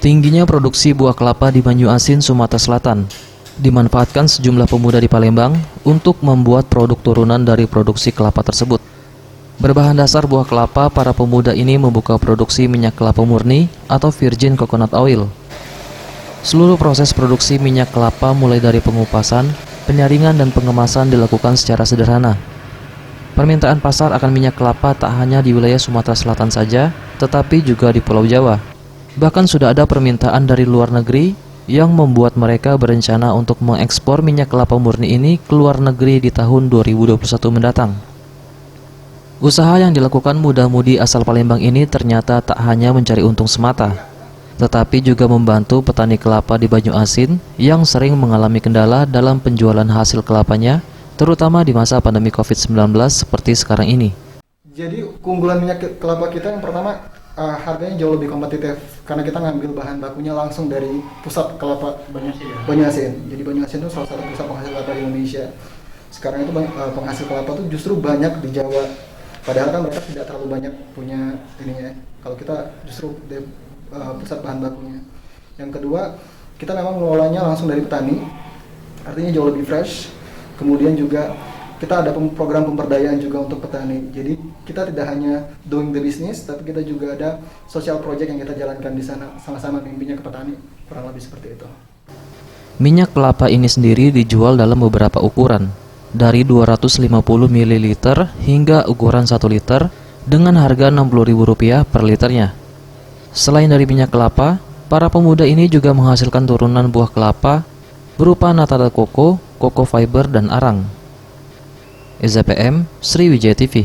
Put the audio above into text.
Tingginya produksi buah kelapa di Banyuasin, Sumatera Selatan dimanfaatkan sejumlah pemuda di Palembang untuk membuat produk turunan dari produksi kelapa tersebut. Berbahan dasar buah kelapa, para pemuda ini membuka produksi minyak kelapa murni atau virgin coconut oil. Seluruh proses produksi minyak kelapa mulai dari pengupasan, penyaringan, dan pengemasan dilakukan secara sederhana. Permintaan pasar akan minyak kelapa tak hanya di wilayah Sumatera Selatan saja, tetapi juga di Pulau Jawa. Bahkan sudah ada permintaan dari luar negeri yang membuat mereka berencana untuk mengekspor minyak kelapa murni ini ke luar negeri di tahun 2021 mendatang. Usaha yang dilakukan muda-mudi asal Palembang ini ternyata tak hanya mencari untung semata, tetapi juga membantu petani kelapa di Banyuasin yang sering mengalami kendala dalam penjualan hasil kelapanya, terutama di masa pandemi COVID-19 seperti sekarang ini. Jadi keunggulan minyak kelapa kita yang pertama, harganya jauh lebih kompetitif karena kita ngambil bahan bakunya langsung dari pusat kelapa Banyuasin. Jadi Banyuasin itu salah satu pusat penghasil kelapa di Indonesia. Sekarang itu penghasil kelapa itu justru banyak di Jawa. Padahal kan mereka tidak terlalu banyak punya ininya. Kalau kita justru di pusat bahan bakunya. Yang kedua, kita memang mengelolanya langsung dari petani. Artinya jauh lebih fresh. Kemudian juga kita ada program pemberdayaan juga untuk petani. Jadi kita tidak hanya doing the business, tapi kita juga ada social project yang kita jalankan di sana, sama-sama mimpinya ke petani, kurang lebih seperti itu. Minyak kelapa ini sendiri dijual dalam beberapa ukuran, dari 250 ml hingga ukuran 1 liter dengan harga Rp60.000 per liternya. Selain dari minyak kelapa, para pemuda ini juga menghasilkan turunan buah kelapa berupa nata koko, koko fiber, dan arang. SZPM, Sriwijaya TV.